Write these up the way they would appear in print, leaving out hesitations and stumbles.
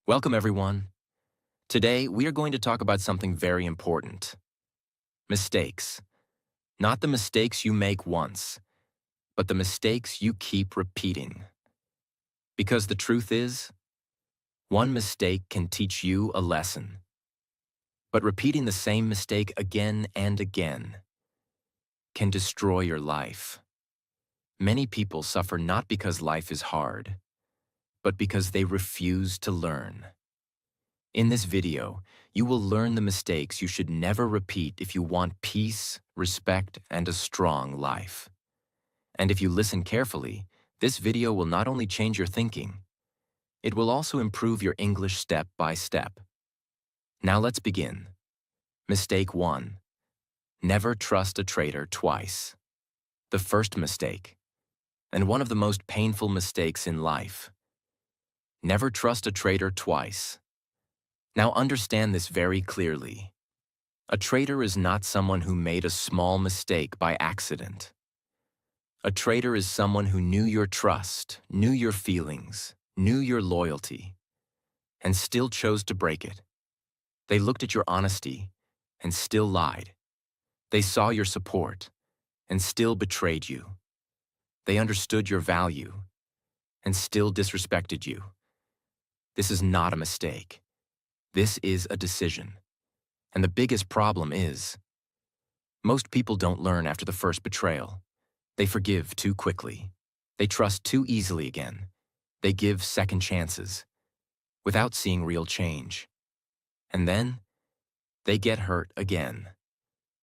Welcome, everyone. Today, we are going to talk about something very important. Mistakes. Not the mistakes you make once, but the mistakes you keep repeating. Because the truth is, one mistake can teach you a lesson. But repeating the same mistake again and again can destroy your life. Many people suffer not because life is hard, but because they refuse to learn. In this video, you will learn the mistakes you should never repeat if you want peace, respect, and a strong life. And if you listen carefully, this video will not only change your thinking, it will also improve your English step by step. Now let's begin. Mistake 1. Never trust a traitor twice. The first mistake, and one of the most painful mistakes in life. Never trust a traitor twice. Now understand this very clearly. A traitor is not someone who made a small mistake by accident. A traitor is someone who knew your trust, knew your feelings, knew your loyalty, and still chose to break it. They looked at your honesty and still lied. They saw your support and still betrayed you. They understood your value and still disrespected you. This is not a mistake. This is a decision. And the biggest problem is, most people don't learn after the first betrayal. They forgive too quickly. They trust too easily again. They give second chances, without seeing real change. And then, they get hurt again.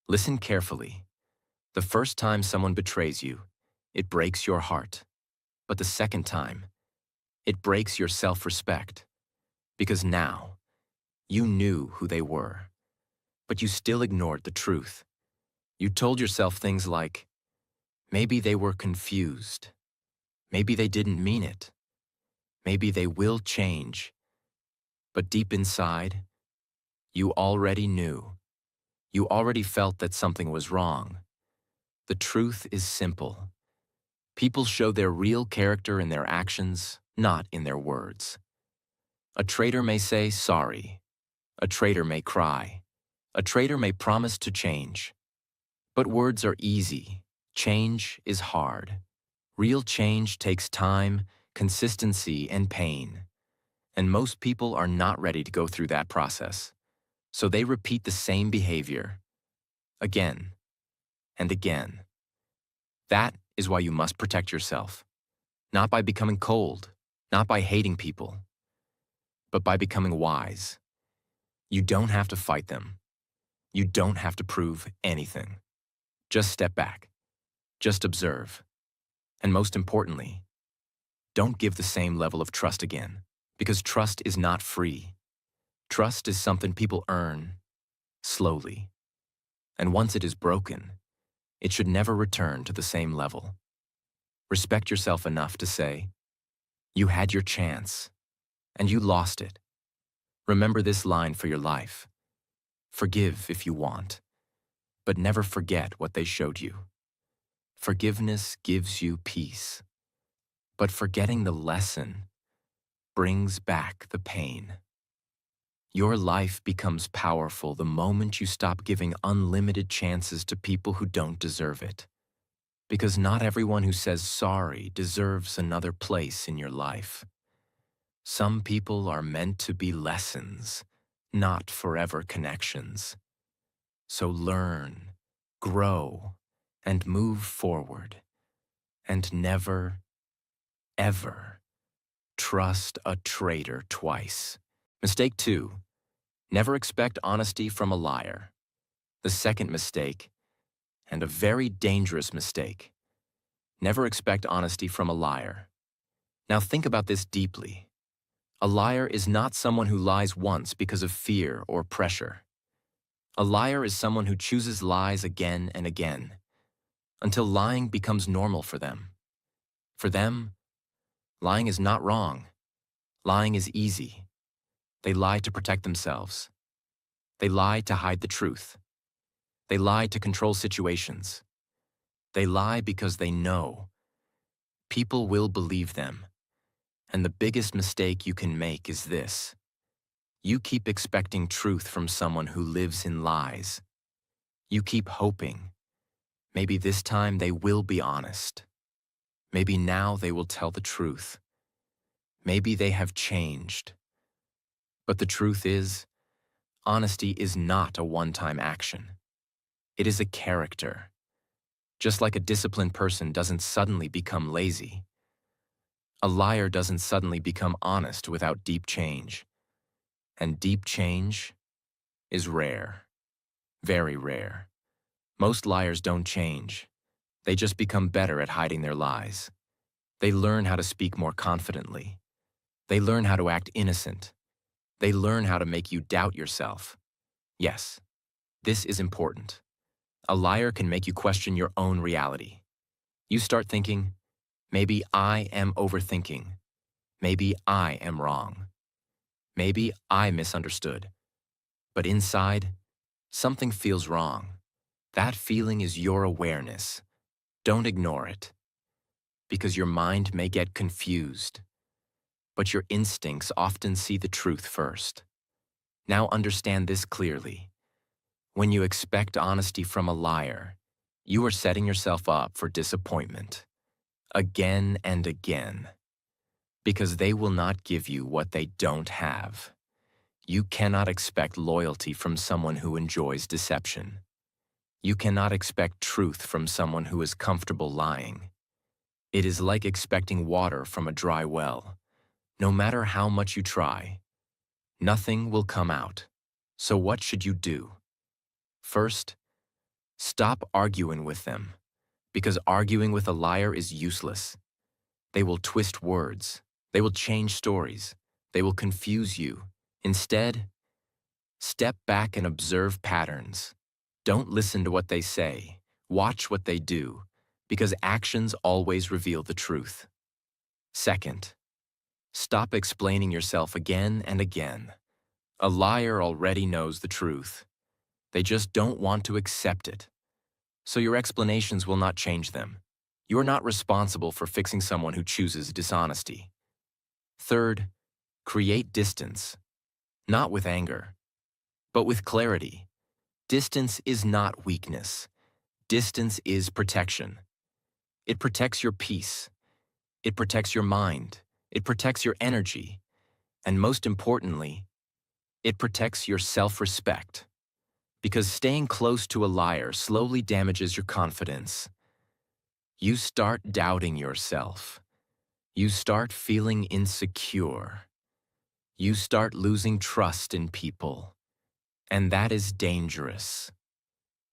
Listen carefully. The first time someone betrays you, it breaks your heart. But the second time, it breaks your self-respect. Because now, you knew who they were. But you still ignored the truth. You told yourself things like, maybe they were confused. Maybe they didn't mean it. Maybe they will change. But deep inside, you already knew. You already felt that something was wrong. The truth is simple. People show their real character in their actions, not in their words. A traitor may say sorry. A traitor may cry. A traitor may promise to change. But words are easy. Change is hard. Real change takes time, consistency, and pain. And most people are not ready to go through that process. So they repeat the same behavior again and again. That is why you must protect yourself. Not by becoming cold, not by hating people, but by becoming wise. You don't have to fight them. You don't have to prove anything. Just step back. Just observe. And most importantly, don't give the same level of trust again, because trust is not free. Trust is something people earn slowly. And once it is broken, it should never return to the same level. Respect yourself enough to say, you had your chance, and you lost it. Remember this line for your life. Forgive if you want, but never forget what they showed you. Forgiveness gives you peace, but forgetting the lesson brings back the pain. Your life becomes powerful the moment you stop giving unlimited chances to people who don't deserve it. Because not everyone who says sorry deserves another place in your life. Some people are meant to be lessons, not forever connections. So learn, grow, and move forward. And never, ever trust a traitor twice. Mistake 2. Never expect honesty from a liar. The second mistake, and a very dangerous mistake. Never expect honesty from a liar. Now think about this deeply. A liar is not someone who lies once because of fear or pressure. A liar is someone who chooses lies again and again, until lying becomes normal for them. For them, lying is not wrong. Lying is easy. They lie to protect themselves. They lie to hide the truth. They lie to control situations. They lie because they know people will believe them. And the biggest mistake you can make is this: You keep expecting truth from someone who lives in lies. You keep hoping. Maybe this time they will be honest. Maybe now they will tell the truth. Maybe they have changed. But the truth is, honesty is not a one-time action. It is a character. Just like a disciplined person doesn't suddenly become lazy, a liar doesn't suddenly become honest without deep change. And deep change is rare. Very rare. Most liars don't change. They just become better at hiding their lies. They learn how to speak more confidently. They learn how to act innocent. They learn how to make you doubt yourself. Yes, this is important. A liar can make you question your own reality. You start thinking, maybe I am overthinking. Maybe I am wrong. Maybe I misunderstood. But inside, something feels wrong. That feeling is your awareness. Don't ignore it, because your mind may get confused, but your instincts often see the truth first. Now understand this clearly. When you expect honesty from a liar, you are setting yourself up for disappointment, again and again, because they will not give you what they don't have. You cannot expect loyalty from someone who enjoys deception. You cannot expect truth from someone who is comfortable lying. It is like expecting water from a dry well. No matter how much you try, nothing will come out. So what should you do? First, stop arguing with them, because arguing with a liar is useless. They will twist words. They will change stories. They will confuse you. Instead, step back and observe patterns. Don't listen to what they say. Watch what they do, because actions always reveal the truth. Second, stop explaining yourself again and again. A liar already knows the truth. They just don't want to accept it. So your explanations will not change them. You are not responsible for fixing someone who chooses dishonesty. Third, create distance, not with anger, but with clarity. Distance is not weakness. Distance is protection. It protects your peace. It protects your mind. It protects your energy. And most importantly, it protects your self-respect. Because staying close to a liar slowly damages your confidence. You start doubting yourself. You start feeling insecure. You start losing trust in people. And that is dangerous.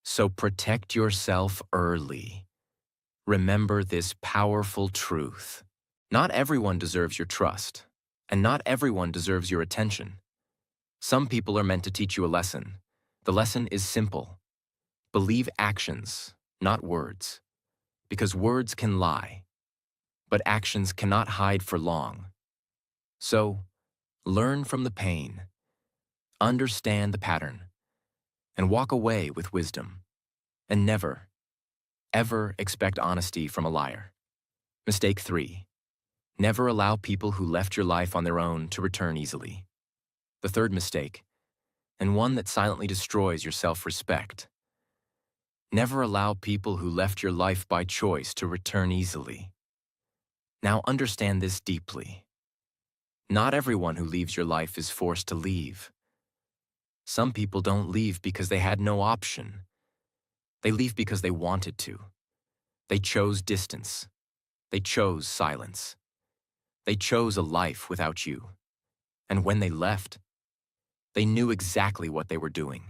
So protect yourself early. Remember this powerful truth. Not everyone deserves your trust, and not everyone deserves your attention. Some people are meant to teach you a lesson. The lesson is simple. Believe actions, not words. Because words can lie, but actions cannot hide for long. So, learn from the pain, understand the pattern, and walk away with wisdom. And never, ever expect honesty from a liar. Mistake 3. Never allow people who left your life on their own to return easily. The third mistake, and one that silently destroys your self-respect. Never allow people who left your life by choice to return easily. Now understand this deeply. Not everyone who leaves your life is forced to leave. Some people don't leave because they had no option. They leave because they wanted to. They chose distance. They chose silence. They chose a life without you. And when they left, they knew exactly what they were doing.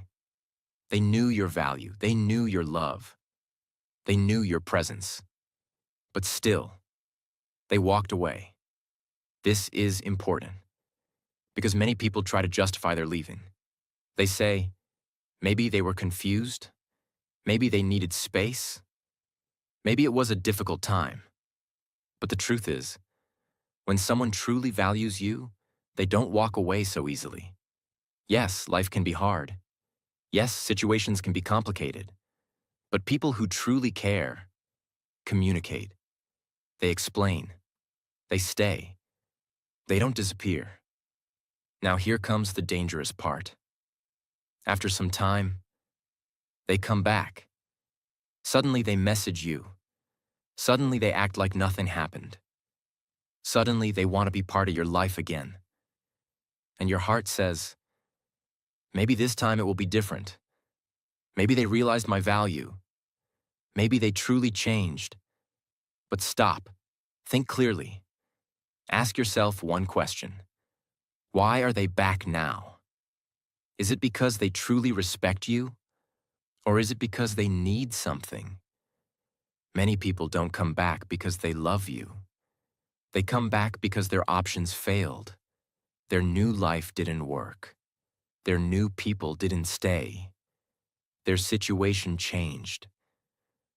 They knew your value. They knew your love. They knew your presence. But still, they walked away. This is important, because many people try to justify their leaving. They say, maybe they were confused, maybe they needed space, maybe it was a difficult time. But the truth is, when someone truly values you, they don't walk away so easily. Yes, life can be hard. Yes, situations can be complicated. But people who truly care communicate. They explain. They stay. They don't disappear. Now here comes the dangerous part. After some time, they come back. Suddenly they message you. Suddenly they act like nothing happened. Suddenly they want to be part of your life again. And your heart says, maybe this time it will be different. Maybe they realized my value. Maybe they truly changed. But stop. Think clearly. Ask yourself one question. Why are they back now? Is it because they truly respect you? Or is it because they need something? Many people don't come back because they love you. They come back because their options failed. Their new life didn't work. Their new people didn't stay. Their situation changed.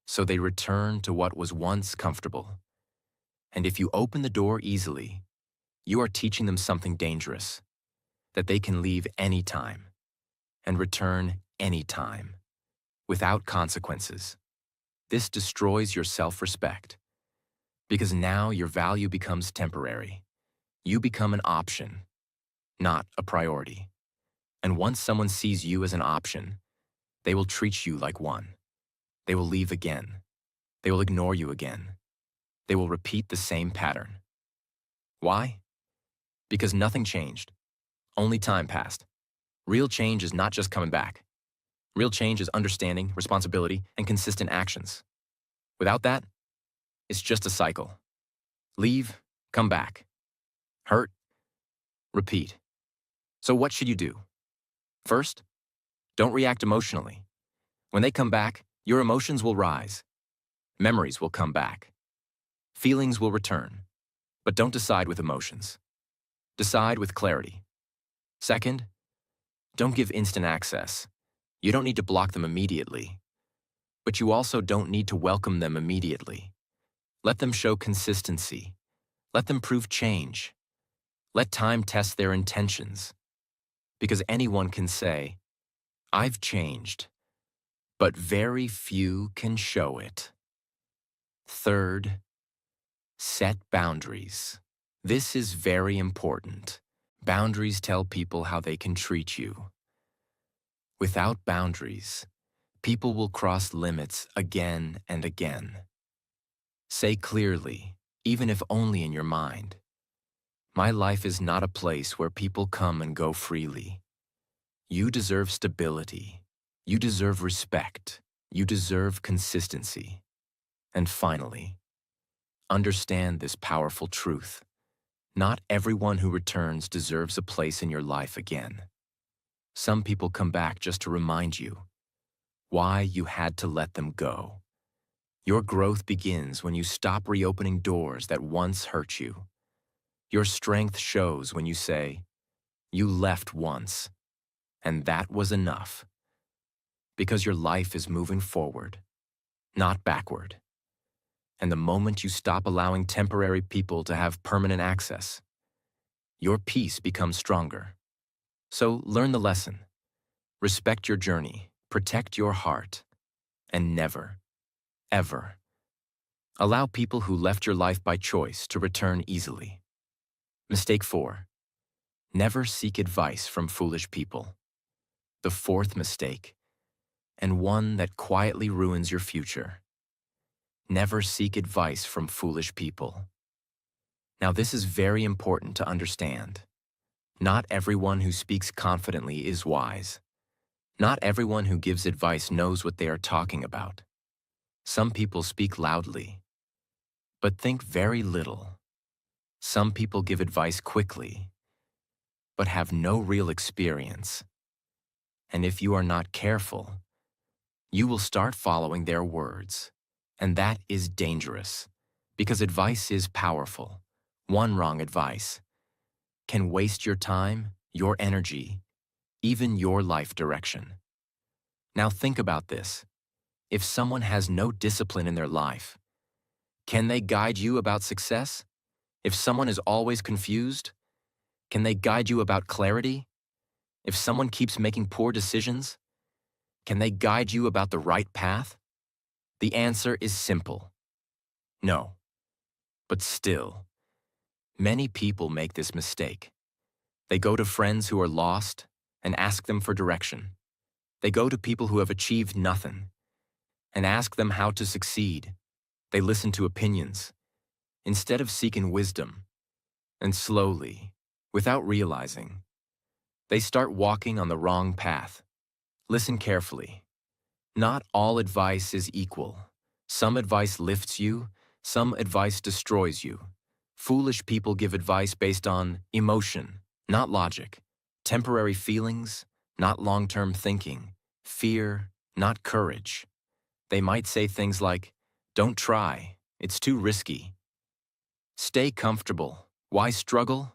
So they return to what was once comfortable. And if you open the door easily, you are teaching them something dangerous, that they can leave anytime and return anytime, without consequences. This destroys your self-respect, because now your value becomes temporary. You become an option, not a priority. And once someone sees you as an option, they will treat you like one. They will leave again. They will ignore you again. They will repeat the same pattern. Why? Because nothing changed. Only time passed. Real change is not just coming back. Real change is understanding, responsibility, and consistent actions. Without that, it's just a cycle. Leave, come back. Hurt, repeat. So what should you do? First, don't react emotionally. When they come back, your emotions will rise. Memories will come back. Feelings will return. But don't decide with emotions. Decide with clarity. Second, don't give instant access. You don't need to block them immediately. But you also don't need to welcome them immediately. Let them show consistency. Let them prove change. Let time test their intentions. Because anyone can say, I've changed, but very few can show it. Third, set boundaries. This is very important. Boundaries tell people how they can treat you. Without boundaries, people will cross limits again and again. Say clearly, even if only in your mind, my life is not a place where people come and go freely. You deserve stability. You deserve respect. You deserve consistency. And finally, understand this powerful truth. Not everyone who returns deserves a place in your life again. Some people come back just to remind you why you had to let them go. Your growth begins when you stop reopening doors that once hurt you. Your strength shows when you say, you left once, and that was enough. Because your life is moving forward, not backward. And the moment you stop allowing temporary people to have permanent access, your peace becomes stronger. So learn the lesson. Respect your journey, protect your heart, and never, ever allow people who left your life by choice to return easily. Mistake 4. Never seek advice from foolish people. The fourth mistake, and one that quietly ruins your future. Never seek advice from foolish people. Now this is very important to understand. Not everyone who speaks confidently is wise. Not everyone who gives advice knows what they are talking about. Some people speak loudly, but think very little. Some people give advice quickly, but have no real experience. And if you are not careful, you will start following their words. And that is dangerous, because advice is powerful. One wrong advice can waste your time, your energy, even your life direction. Now think about this. If someone has no discipline in their life, can they guide you about success? If someone is always confused, can they guide you about clarity? If someone keeps making poor decisions, can they guide you about the right path? The answer is simple. No. But still, many people make this mistake. They go to friends who are lost and ask them for direction. They go to people who have achieved nothing and ask them how to succeed. They listen to opinions instead of seeking wisdom. And slowly, without realizing, they start walking on the wrong path. Listen carefully. Not all advice is equal. Some advice lifts you, some advice destroys you. Foolish people give advice based on emotion, not logic. Temporary feelings, not long-term thinking. Fear, not courage. They might say things like, "Don't try, it's too risky." "Stay comfortable. Why struggle?"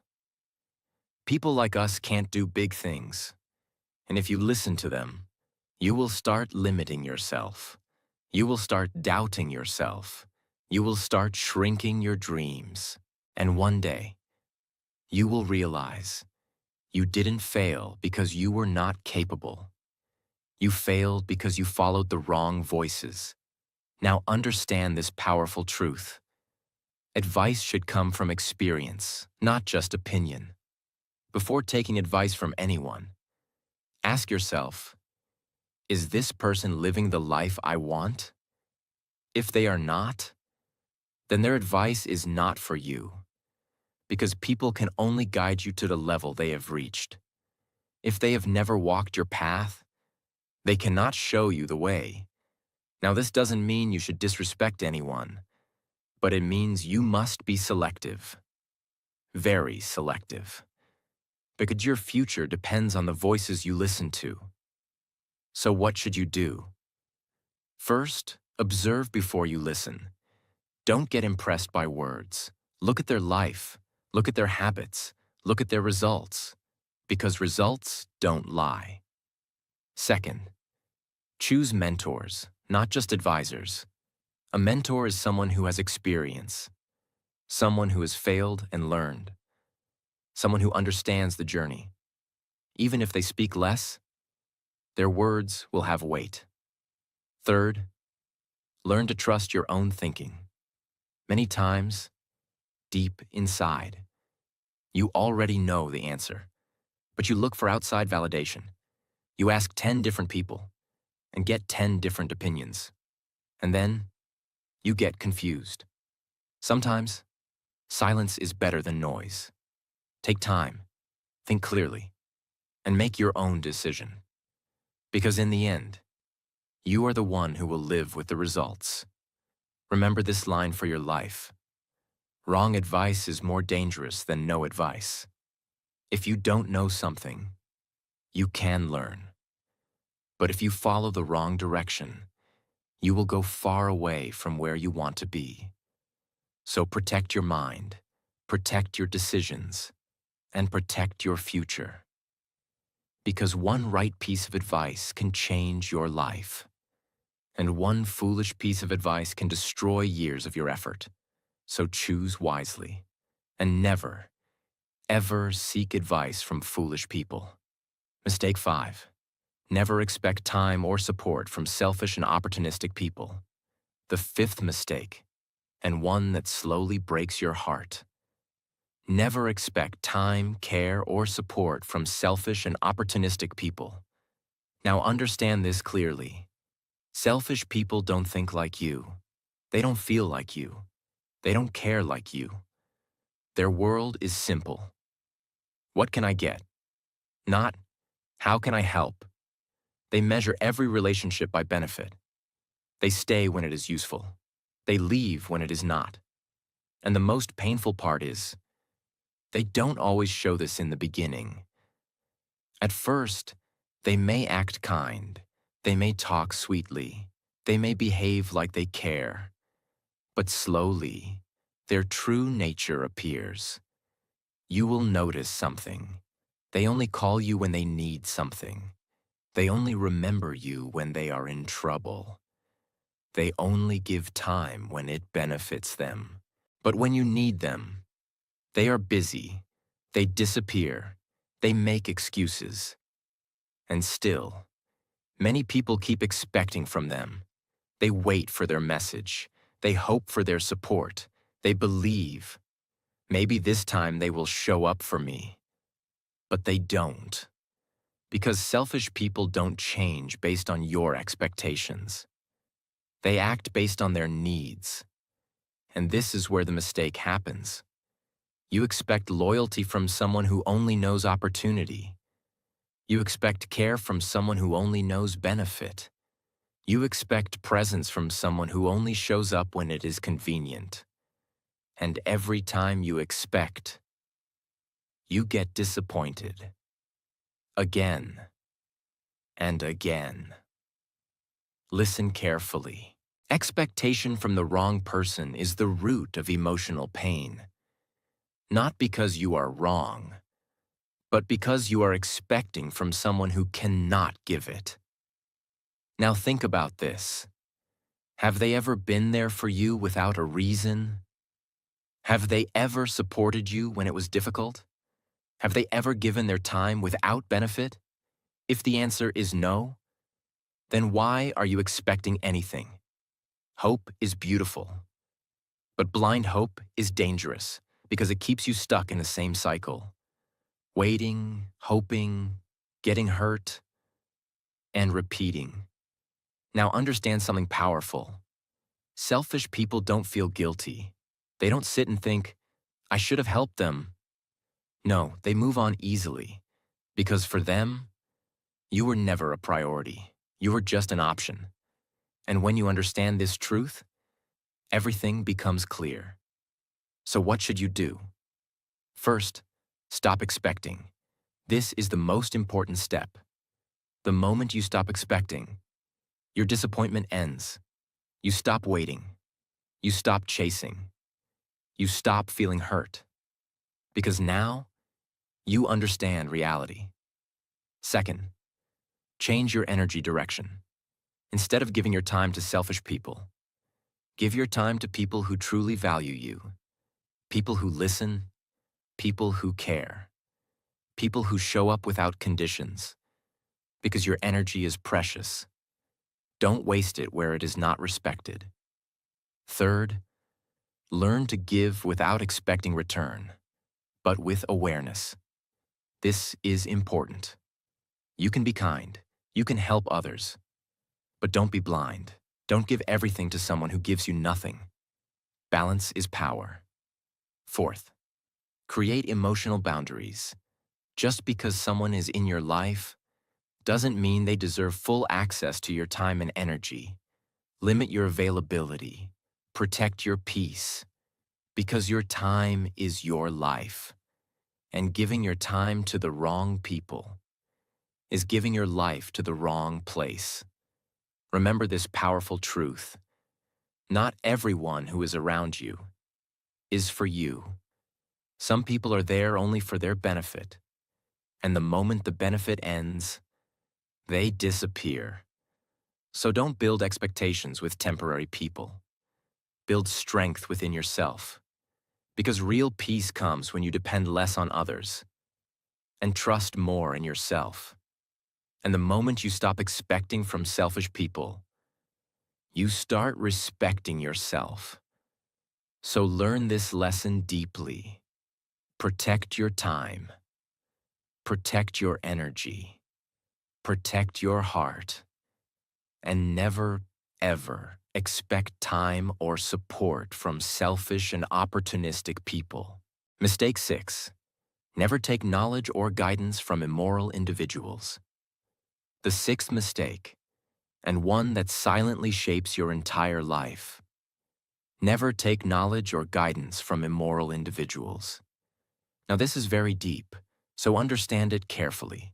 People like us can't do big things. And if you listen to them, you will start limiting yourself. You will start doubting yourself. You will start shrinking your dreams. And one day, you will realize you didn't fail because you were not capable. You failed because you followed the wrong voices. Now understand this powerful truth. Advice should come from experience, not just opinion. Before taking advice from anyone, ask yourself, is this person living the life I want? If they are not, then their advice is not for you, because people can only guide you to the level they have reached. If they have never walked your path, they cannot show you the way. Now, this doesn't mean you should disrespect anyone, but it means you must be selective, very selective, because your future depends on the voices you listen to. So what should you do? First, observe before you listen. Don't get impressed by words. Look at their life. Look at their habits. Look at their results. Because results don't lie. Second, choose mentors, not just advisors. A mentor is someone who has experience, someone who has failed and learned, someone who understands the journey. Even if they speak less, their words will have weight. Third, learn to trust your own thinking. Many times, deep inside, you already know the answer, but you look for outside validation. You ask 10 different people and get 10 different opinions. And then, you get confused. Sometimes, silence is better than noise. Take time, think clearly, and make your own decision. Because in the end, you are the one who will live with the results. Remember this line for your life. Wrong advice is more dangerous than no advice. If you don't know something, you can learn. But if you follow the wrong direction, you will go far away from where you want to be. So protect your mind, protect your decisions, and protect your future. Because one right piece of advice can change your life. And one foolish piece of advice can destroy years of your effort. So choose wisely. And never, ever seek advice from foolish people. Mistake 5. Never expect time or support from selfish and opportunistic people. The fifth mistake, and one that slowly breaks your heart. Never expect time, care, or support from selfish and opportunistic people. Now understand this clearly. Selfish people don't think like you. They don't feel like you. They don't care like you. Their world is simple. What can I get? Not, how can I help? They measure every relationship by benefit. They stay when it is useful. They leave when it is not. And the most painful part is, they don't always show this in the beginning. At first, they may act kind. They may talk sweetly. They may behave like they care. But slowly, their true nature appears. You will notice something. They only call you when they need something. They only remember you when they are in trouble. They only give time when it benefits them. But when you need them, they are busy. They disappear. They make excuses. And still, many people keep expecting from them. They wait for their message. They hope for their support. They believe, maybe this time they will show up for me. But they don't. Because selfish people don't change based on your expectations. They act based on their needs. And this is where the mistake happens. You expect loyalty from someone who only knows opportunity. You expect care from someone who only knows benefit. You expect presence from someone who only shows up when it is convenient. And every time you expect, you get disappointed. Again and again. Listen carefully. Expectation from the wrong person is the root of emotional pain. Not because you are wrong, but because you are expecting from someone who cannot give it. Now think about this. Have they ever been there for you without a reason? Have they ever supported you when it was difficult? Have they ever given their time without benefit? If the answer is no, then why are you expecting anything? Hope is beautiful, but blind hope is dangerous because it keeps you stuck in the same cycle. Waiting, hoping, getting hurt, and repeating. Now understand something powerful. Selfish people don't feel guilty. They don't sit and think, I should have helped them. No, they move on easily because for them, you were never a priority. You were just an option. And when you understand this truth, everything becomes clear. So what should you do? First, stop expecting. This is the most important step. The moment you stop expecting, your disappointment ends. You stop waiting. You stop chasing. You stop feeling hurt. Because now, you understand reality. Second, change your energy direction. Instead of giving your time to selfish people, give your time to people who truly value you. People who listen, people who care, people who show up without conditions. Because your energy is precious. Don't waste it where it is not respected. Third, learn to give without expecting return, but with awareness. This is important. You can be kind. You can help others. But don't be blind. Don't give everything to someone who gives you nothing. Balance is power. Fourth, create emotional boundaries. Just because someone is in your life doesn't mean they deserve full access to your time and energy. Limit your availability. Protect your peace. Because your time is your life. And giving your time to the wrong people is giving your life to the wrong place. Remember this powerful truth. Not everyone who is around you is for you. Some people are there only for their benefit. And the moment the benefit ends, they disappear. So don't build expectations with temporary people. Build strength within yourself. Because real peace comes when you depend less on others and trust more in yourself. And the moment you stop expecting from selfish people, you start respecting yourself. So learn this lesson deeply. Protect your time. Protect your energy. Protect your heart. And never, ever expect time or support from selfish and opportunistic people. Mistake 6. Never take knowledge or guidance from immoral individuals. The sixth mistake, and one that silently shapes your entire life. Never take knowledge or guidance from immoral individuals. Now this is very deep, so understand it carefully.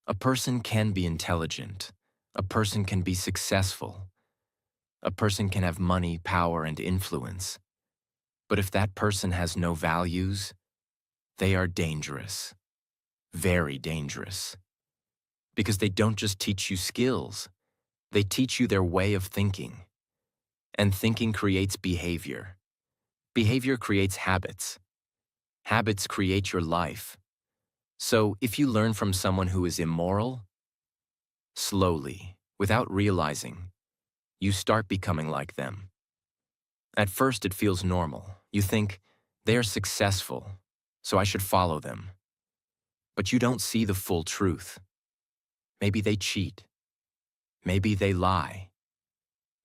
A person can be intelligent. A person can be successful. A person can have money, power, and influence. But if that person has no values, they are dangerous. Very dangerous. Because they don't just teach you skills, they teach you their way of thinking. And thinking creates behavior. Behavior creates habits. Habits create your life. So if you learn from someone who is immoral, slowly, without realizing, you start becoming like them. At first it feels normal. You think, they are successful, so I should follow them. but you don't see the full truth. Maybe they cheat. Maybe they lie.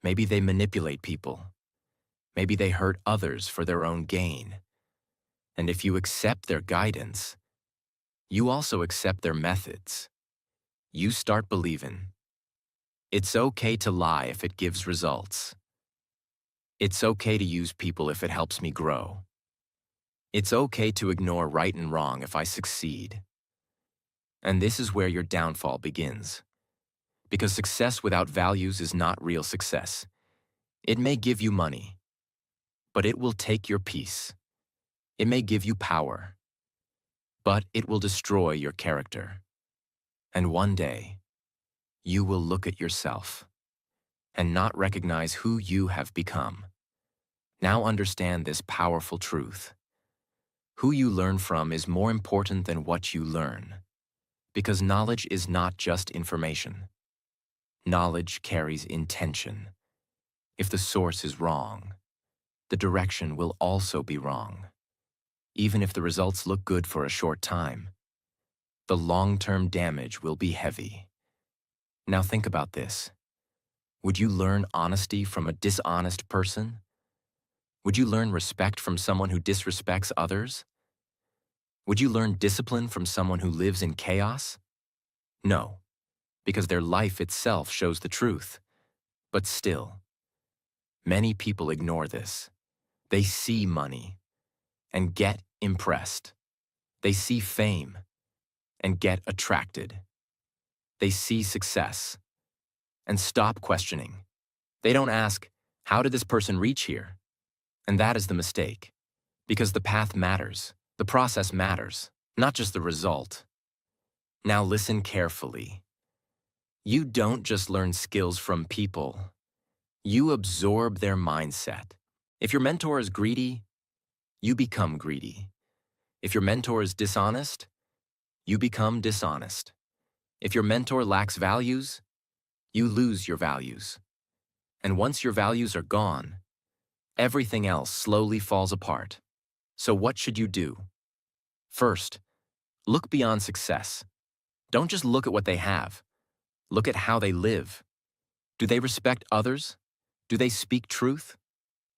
Maybe they manipulate people. Maybe they hurt others for their own gain. And if you accept their guidance, you also accept their methods. You start believing it's okay to lie if it gives results. It's okay to use people if it helps me grow. It's okay to ignore right and wrong if I succeed. And this is where your downfall begins. Because success without values is not real success. It may give you money, but it will take your peace. It may give you power, but it will destroy your character. And one day, you will look at yourself and not recognize who you have become. Now understand this powerful truth. Who you learn from is more important than what you learn, because knowledge is not just information. Knowledge carries intention. If the source is wrong, the direction will also be wrong. Even if the results look good for a short time, the long-term damage will be heavy. Now think about this. Would you learn honesty from a dishonest person? Would you learn respect from someone who disrespects others? Would you learn discipline from someone who lives in chaos? No, because their life itself shows the truth. But still, many people ignore this. They see money and get impressed. They see fame and get attracted. They see success and stop questioning. They don't ask, how did this person reach here? And that is the mistake. Because the path matters, the process matters, not just the result. Now listen carefully. You don't just learn skills from people. You absorb their mindset. If your mentor is greedy, you become greedy. If your mentor is dishonest, you become dishonest. If your mentor lacks values, you lose your values. And once your values are gone, everything else slowly falls apart. So what should you do? First, look beyond success. Don't just look at what they have. Look at how they live. Do they respect others? Do they speak truth?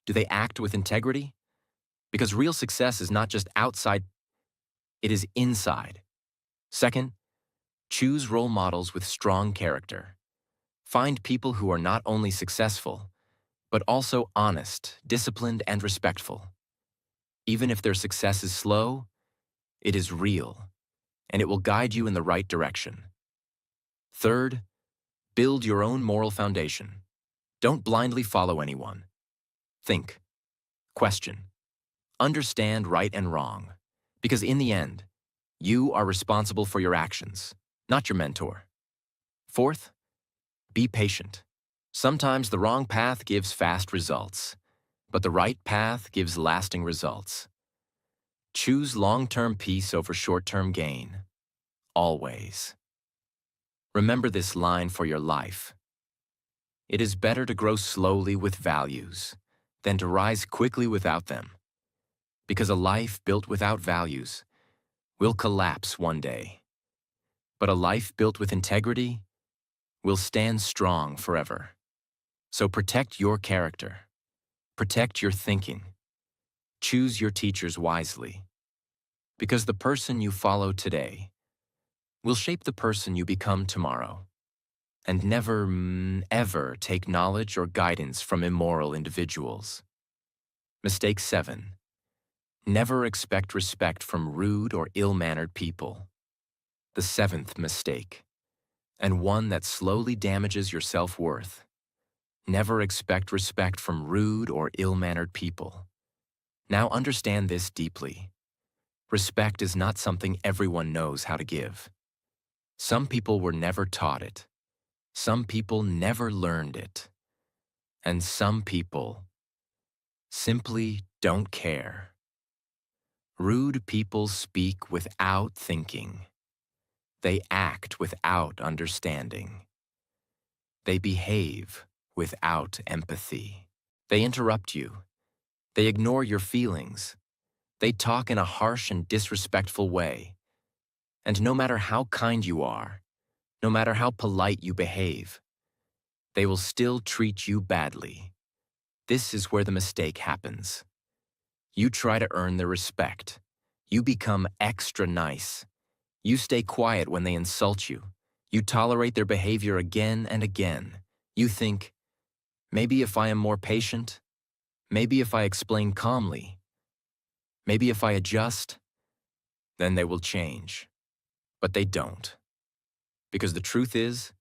Do they act with integrity? Because real success is not just outside, it is inside. Second, choose role models with strong character. Find people who are not only successful, but also honest, disciplined, and respectful. Even if their success is slow, it is real, and it will guide you in the right direction. Third, build your own moral foundation. Don't blindly follow anyone. Think, question, understand right and wrong, because in the end, you are responsible for your actions, not your mentor. Fourth, be patient. Sometimes the wrong path gives fast results, but the right path gives lasting results. Choose long-term peace over short-term gain. Always. Remember this line for your life. It is better to grow slowly with values than to rise quickly without them. Because a life built without values will collapse one day. But a life built with integrity will stand strong forever. So protect your character. Protect your thinking. Choose your teachers wisely. Because the person you follow today will shape the person you become tomorrow. And never, ever take knowledge or guidance from immoral individuals. Mistake 7. Never expect respect from rude or ill-mannered people. The 7th mistake, and one that slowly damages your self-worth. Never expect respect from rude or ill-mannered people. Now understand this deeply. Respect is not something everyone knows how to give. Some people were never taught it. Some people never learned it. And some people simply don't care. Rude people speak without thinking. They act without understanding. They behave without empathy. They interrupt you. They ignore your feelings. They talk in a harsh and disrespectful way. And no matter how kind you are, no matter how polite you behave, they will still treat you badly. This is where the mistake happens. You try to earn their respect. You become extra nice. You stay quiet when they insult you. You tolerate their behavior again and again. You think, maybe if I am more patient, maybe if I explain calmly, maybe if I adjust, then they will change. But they don't. Because the truth is,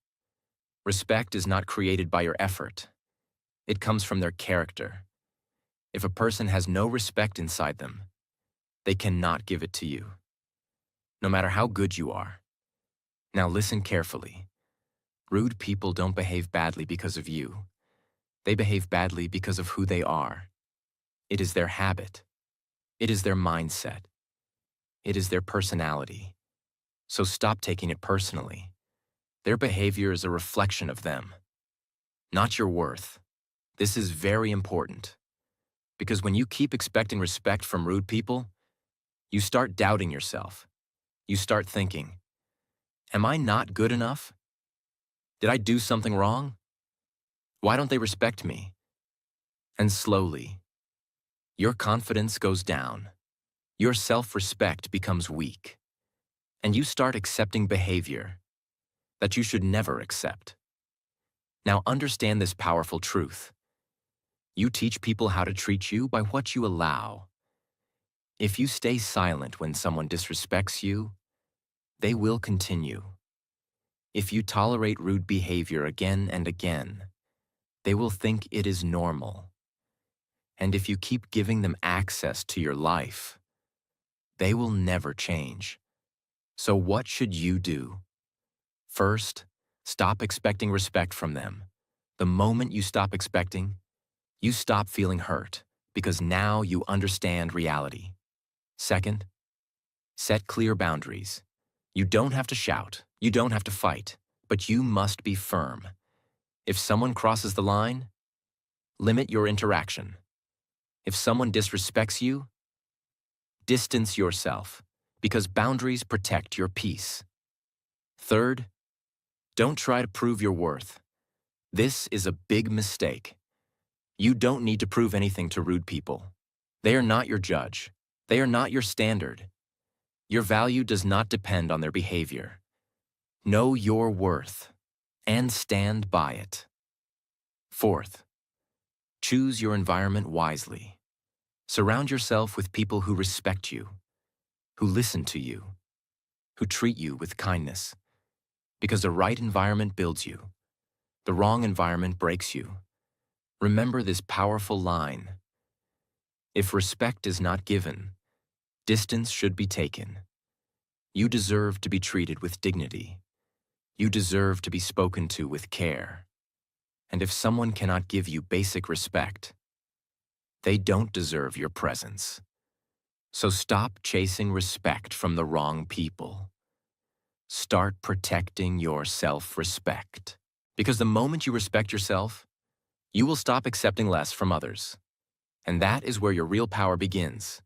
respect is not created by your effort. It comes from their character. If a person has no respect inside them, they cannot give it to you, no matter how good you are. Now listen carefully. Rude people don't behave badly because of you. They behave badly because of who they are. It is their habit. It is their mindset. It is their personality. So stop taking it personally. Their behavior is a reflection of them, not your worth. This is very important, because when you keep expecting respect from rude people, you start doubting yourself. You start thinking, am I not good enough? Did I do something wrong? Why don't they respect me? And slowly, your confidence goes down. Your self-respect becomes weak. And you start accepting behavior that you should never accept. Now understand this powerful truth. You teach people how to treat you by what you allow. If you stay silent when someone disrespects you, they will continue. If you tolerate rude behavior again and again, they will think it is normal. And if you keep giving them access to your life, they will never change. So what should you do? First, stop expecting respect from them. The moment you stop expecting, you stop feeling hurt, because now you understand reality. Second, set clear boundaries. You don't have to shout, you don't have to fight, but you must be firm. If someone crosses the line, limit your interaction. If someone disrespects you, distance yourself, because boundaries protect your peace. Third, don't try to prove your worth. This is a big mistake. You don't need to prove anything to rude people. They are not your judge. They are not your standard. Your value does not depend on their behavior. Know your worth and stand by it. Fourth, choose your environment wisely. Surround yourself with people who respect you, who listen to you, who treat you with kindness. Because the right environment builds you. The wrong environment breaks you. Remember this powerful line. If respect is not given, distance should be taken. You deserve to be treated with dignity. You deserve to be spoken to with care. And if someone cannot give you basic respect, they don't deserve your presence. So stop chasing respect from the wrong people. Start protecting your self-respect. Because the moment you respect yourself, you will stop accepting less from others. And that is where your real power begins.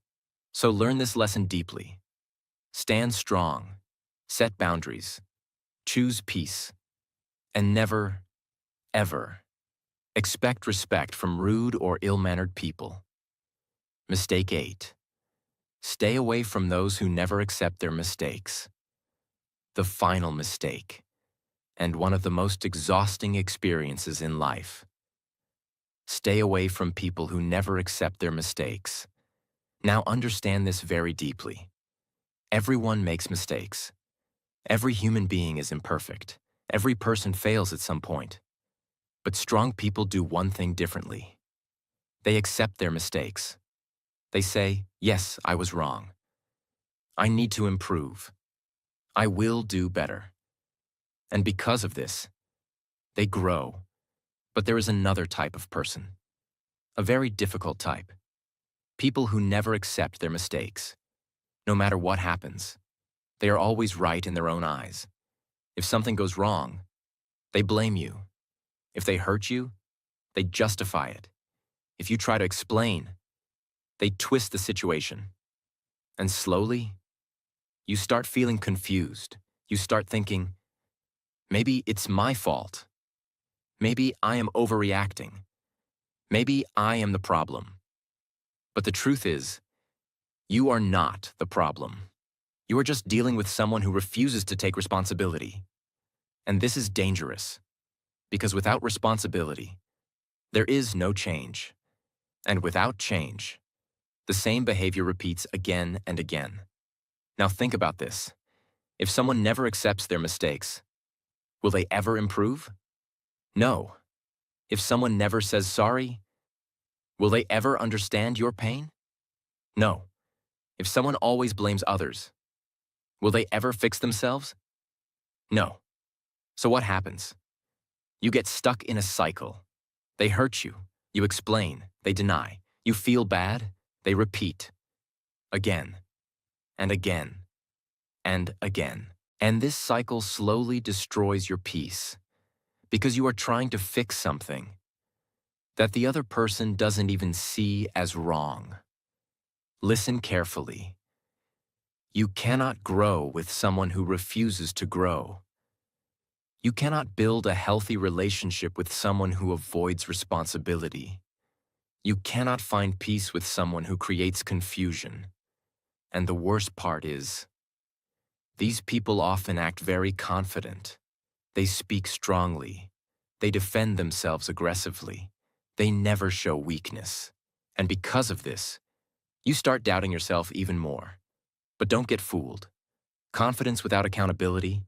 So learn this lesson deeply. Stand strong, set boundaries, choose peace, and never, ever expect respect from rude or ill-mannered people. Mistake 8. Stay away from those who never accept their mistakes. The final mistake, and one of the most exhausting experiences in life. Stay away from people who never accept their mistakes. Now understand this very deeply. Everyone makes mistakes. Every human being is imperfect. Every person fails at some point. But strong people do one thing differently. They accept their mistakes. They say, yes, I was wrong. I need to improve. I will do better. And because of this, they grow. But there is another type of person. A very difficult type. People who never accept their mistakes. No matter what happens, they are always right in their own eyes. If something goes wrong, they blame you. If they hurt you, they justify it. If you try to explain, they twist the situation. And slowly, You start feeling confused. You start thinking, maybe it's my fault. Maybe I am overreacting. Maybe I am the problem. But the truth is, you are not the problem. You are just dealing with someone who refuses to take responsibility. And this is dangerous, because without responsibility, there is no change. And without change, the same behavior repeats again and again. Now think about this. If someone never accepts their mistakes, will they ever improve? No. If someone never says sorry, will they ever understand your pain? No. If someone always blames others, will they ever fix themselves? No. So what happens? You get stuck in a cycle. They hurt you. You explain. They deny. You feel bad. They repeat. Again. And again. And again. And this cycle slowly destroys your peace because you are trying to fix something that the other person doesn't even see as wrong. Listen carefully. You cannot grow with someone who refuses to grow. You cannot build a healthy relationship with someone who avoids responsibility. You cannot find peace with someone who creates confusion. And the worst part is, these people often act very confident. They speak strongly. They defend themselves aggressively. They never show weakness. And because of this, you start doubting yourself even more. But don't get fooled. Confidence without accountability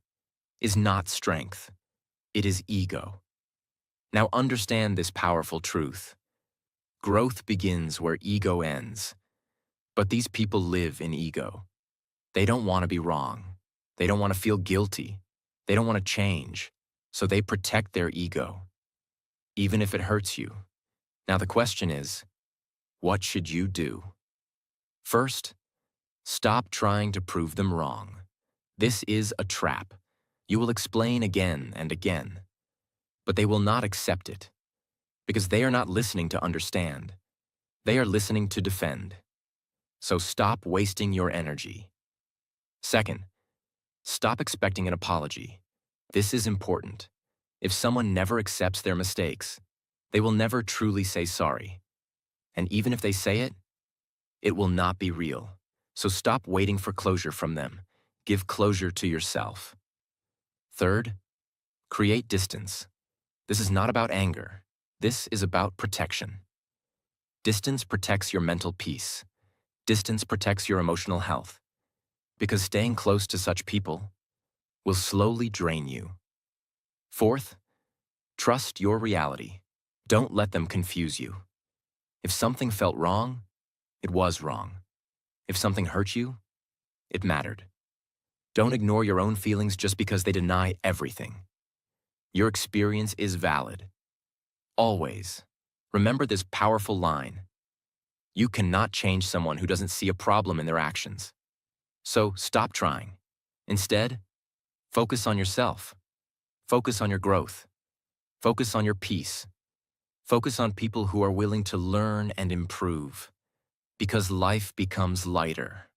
is not strength. It is ego. Now understand this powerful truth. Growth begins where ego ends. But these people live in ego. They don't want to be wrong. They don't want to feel guilty. They don't want to change. So they protect their ego, even if it hurts you. Now the question is, what should you do? First, stop trying to prove them wrong. This is a trap. You will explain again and again, but they will not accept it because they are not listening to understand. They are listening to defend. So stop wasting your energy. Second, stop expecting an apology. This is important. If someone never accepts their mistakes, they will never truly say sorry. And even if they say it, it will not be real. So stop waiting for closure from them. Give closure to yourself. Third, create distance. This is not about anger. This is about protection. Distance protects your mental peace. Distance protects your emotional health. Because staying close to such people will slowly drain you. Fourth, trust your reality. Don't let them confuse you. If something felt wrong, it was wrong. If something hurt you, it mattered. Don't ignore your own feelings just because they deny everything. Your experience is valid. Always. Remember this powerful line. You cannot change someone who doesn't see a problem in their actions. So stop trying. Instead, focus on yourself. Focus on your growth. Focus on your peace. Focus on people who are willing to learn and improve. Because life becomes lighter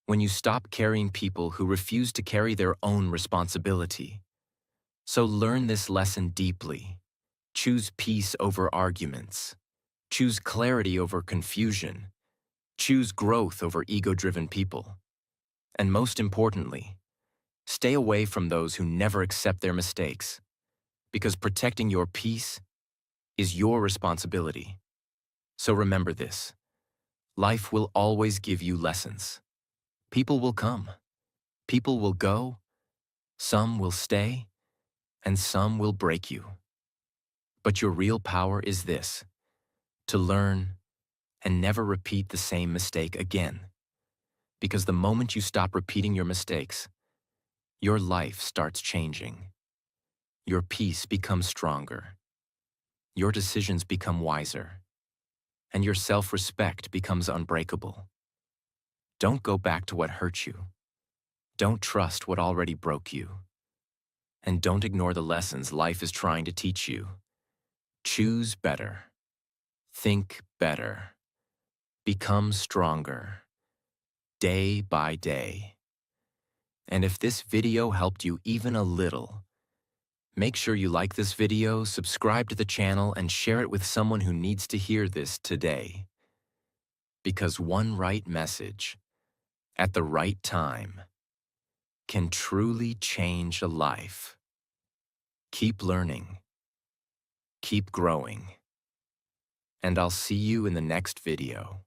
when you stop carrying people who refuse to carry their own responsibility. So learn this lesson deeply. Choose peace over arguments. Choose clarity over confusion. Choose growth over ego-driven people. And most importantly, stay away from those who never accept their mistakes, because protecting your peace is your responsibility. So remember this. Life will always give you lessons. People will come. People will go. Some will stay. And some will break you. But your real power is this: to learn and never repeat the same mistake again. Because the moment you stop repeating your mistakes, your life starts changing. Your peace becomes stronger. Your decisions become wiser. And your self-respect becomes unbreakable. Don't go back to what hurt you. Don't trust what already broke you. And don't ignore the lessons life is trying to teach you. Choose better. Think better. Become stronger. Day by day. And if this video helped you even a little, make sure you like this video, subscribe to the channel, and share it with someone who needs to hear this today. Because one right message at the right time can truly change a life. Keep learning, keep growing, and I'll see you in the next video.